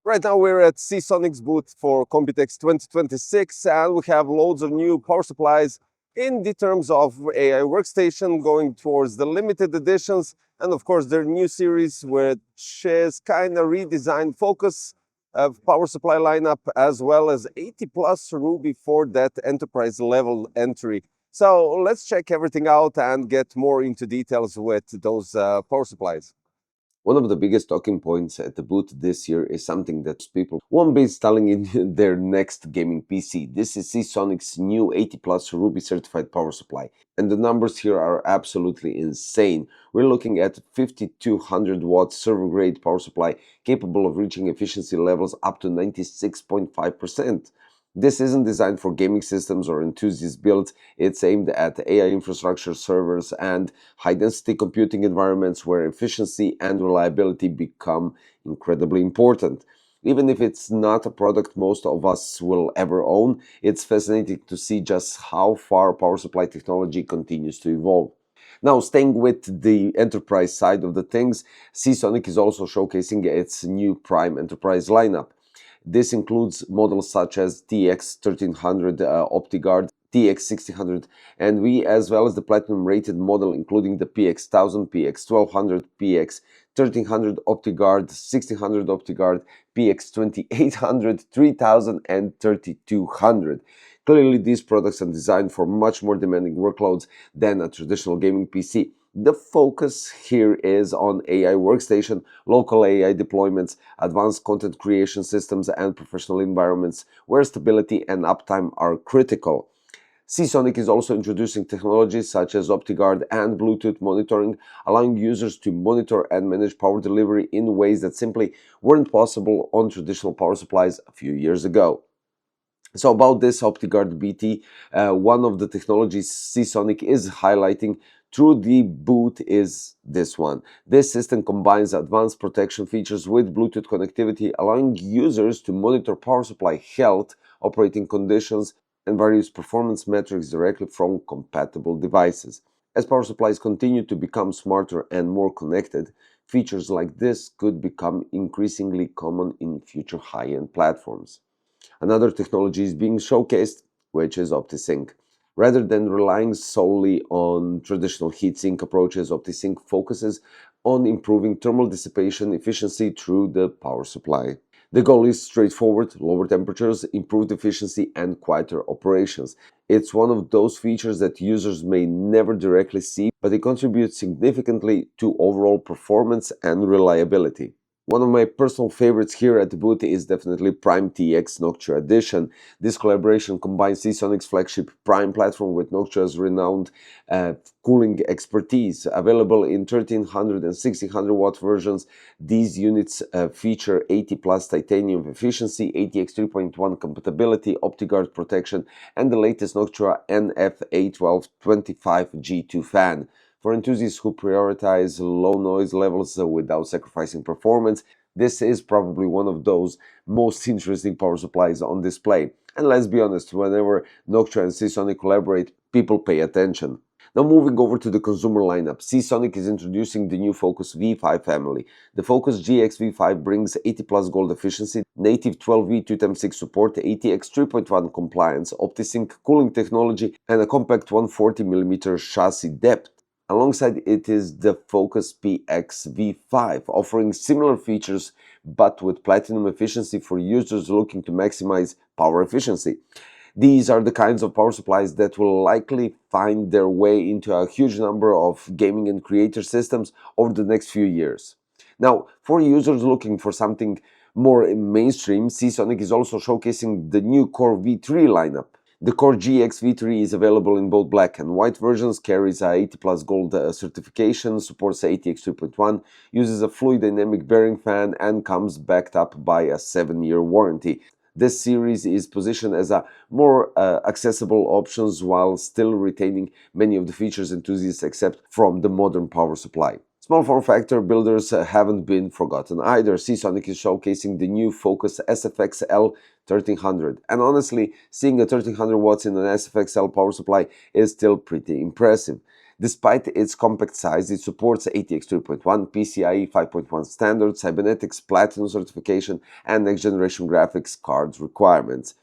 Right now we're at SeaSonic's booth for Computex 2026 and we have loads of new power supplies in the terms of AI workstation going towards the limited editions and of course their new series which is kind of redesigned focus of power supply lineup as well as 80 plus Ruby for that enterprise level entry. So let's check everything out and get more into details with those power supplies. One of the biggest talking points at the booth this year is something that people won't be installing in their next gaming PC. This is SeaSonic's new 80 plus Ruby certified power supply. And the numbers here are absolutely insane. We're looking at 5200 watt server grade power supply capable of reaching efficiency levels up to 96.5%. This isn't designed for gaming systems or enthusiast builds. It's aimed at AI infrastructure servers and high-density computing environments where efficiency and reliability become incredibly important. Even if it's not a product most of us will ever own, it's fascinating to see just how far power supply technology continues to evolve. Now, staying with the enterprise side of the things, SeaSonic is also showcasing its new Prime Enterprise lineup. This includes models such as TX1300 OptiGuard, TX1600 and we, as well as the platinum rated model including the PX1000, PX1200, PX1300 OptiGuard, 1600 OptiGuard, PX2800, 3000 and 3200. Clearly these products are designed for much more demanding workloads than a traditional gaming PC. The focus here is on AI workstation, local AI deployments, advanced content creation systems, and professional environments where stability and uptime are critical. SeaSonic is also introducing technologies such as OptiGuard and Bluetooth monitoring, allowing users to monitor and manage power delivery in ways that simply weren't possible on traditional power supplies a few years ago. So about this OptiGuard BT, one of the technologies SeaSonic is highlighting through the boot is this one. This system combines advanced protection features with Bluetooth connectivity, allowing users to monitor power supply health, operating conditions, and various performance metrics directly from compatible devices. As power supplies continue to become smarter and more connected, features like this could become increasingly common in future high-end platforms. Another technology is being showcased, which is OptiSync. Rather than relying solely on traditional heatsink approaches, OptiSync focuses on improving thermal dissipation efficiency through the power supply. The goal is straightforward: lower temperatures, improved efficiency, and quieter operations. It's one of those features that users may never directly see, but it contributes significantly to overall performance and reliability. One of my personal favorites here at the booth is definitely Prime TX Noctua Edition. This collaboration combines SeaSonic's flagship Prime platform with Noctua's renowned cooling expertise. Available in 1300 and 1600 watt versions, these units feature 80 plus titanium efficiency, ATX 3.1 compatibility, OptiGuard protection, and the latest Noctua NF-A1225G2 fan. For enthusiasts who prioritize low noise levels without sacrificing performance, this is probably one of those most interesting power supplies on display. And let's be honest, whenever Noctua and SeaSonic collaborate, people pay attention. Now moving over to the consumer lineup, SeaSonic is introducing the new Focus V5 family. The Focus GX V5 brings 80 plus gold efficiency, native 12V 2x6 support, ATX 3.1 compliance, OptiSync cooling technology, and a compact 140mm chassis depth. Alongside it is the Focus PX V5, offering similar features but with platinum efficiency for users looking to maximize power efficiency. These are the kinds of power supplies that will likely find their way into a huge number of gaming and creator systems over the next few years. Now, for users looking for something more mainstream, SeaSonic is also showcasing the new Core V3 lineup. The Core GX V3 is available in both black and white versions, carries a 80 plus gold certification, supports ATX 2.1, uses a fluid dynamic bearing fan, and comes backed up by a 7-year warranty. This series is positioned as a more accessible options while still retaining many of the features enthusiasts accept from the modern power supply. Small form factor builders haven't been forgotten either. SeaSonic is showcasing the new Focus SFX-L 1300, and honestly, seeing a 1300 watts in an SFX-L power supply is still pretty impressive. Despite its compact size, it supports ATX 3.1, PCIe 5.1 standards, cybernetics, platinum certification, and next-generation graphics cards requirements.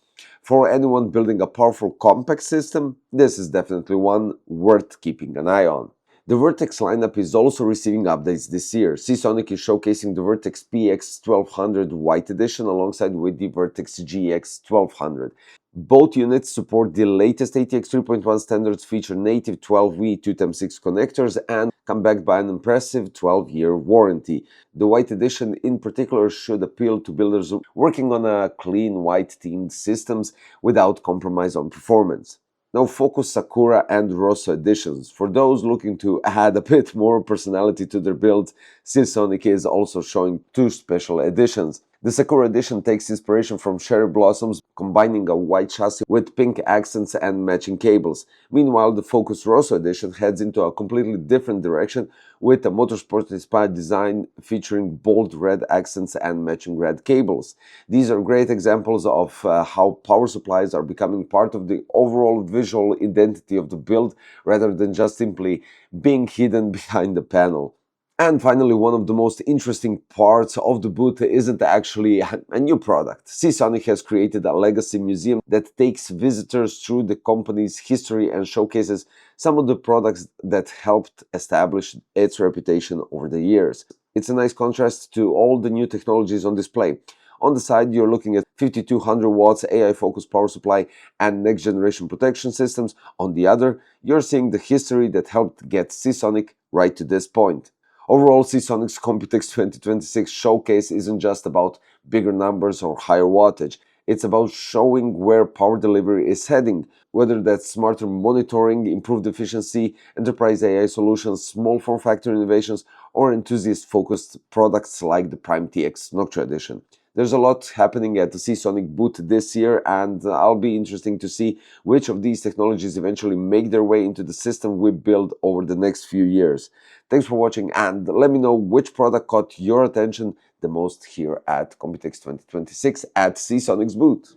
For anyone building a powerful compact system, this is definitely one worth keeping an eye on. The VERTEX lineup is also receiving updates this year. SeaSonic is showcasing the VERTEX PX 1200 White Edition alongside with the VERTEX GX 1200. Both units support the latest ATX 3.1 standards, feature native 12V 2x6 connectors, and come backed by an impressive 12-year warranty. The White Edition in particular should appeal to builders working on a clean white-themed systems without compromise on performance. Now focus Sakura and Rosso editions. For those looking to add a bit more personality to their build, SeaSonic is also showing two special editions. The Sakura edition takes inspiration from cherry blossoms, combining a white chassis with pink accents and matching cables. Meanwhile, the Focus Rosso edition heads into a completely different direction with a motorsport-inspired design featuring bold red accents and matching red cables. These are great examples of how power supplies are becoming part of the overall visual identity of the build rather than just simply being hidden behind the panel. And finally, one of the most interesting parts of the booth isn't actually a new product. SeaSonic has created a legacy museum that takes visitors through the company's history and showcases some of the products that helped establish its reputation over the years. It's a nice contrast to all the new technologies on display. On the side, you're looking at 5200 watts AI-focused power supply and next-generation protection systems. On the other, you're seeing the history that helped get SeaSonic right to this point. Overall, SeaSonic's Computex 2026 showcase isn't just about bigger numbers or higher wattage. It's about showing where power delivery is heading, whether that's smarter monitoring, improved efficiency, enterprise AI solutions, small form factor innovations, or enthusiast-focused products like the Prime TX Noctua Edition. There's a lot happening at the SeaSonic booth this year, and I'll be interesting to see which of these technologies eventually make their way into the system we build over the next few years. Thanks for watching, and let me know which product caught your attention the most here at Computex 2026 at SeaSonic's booth.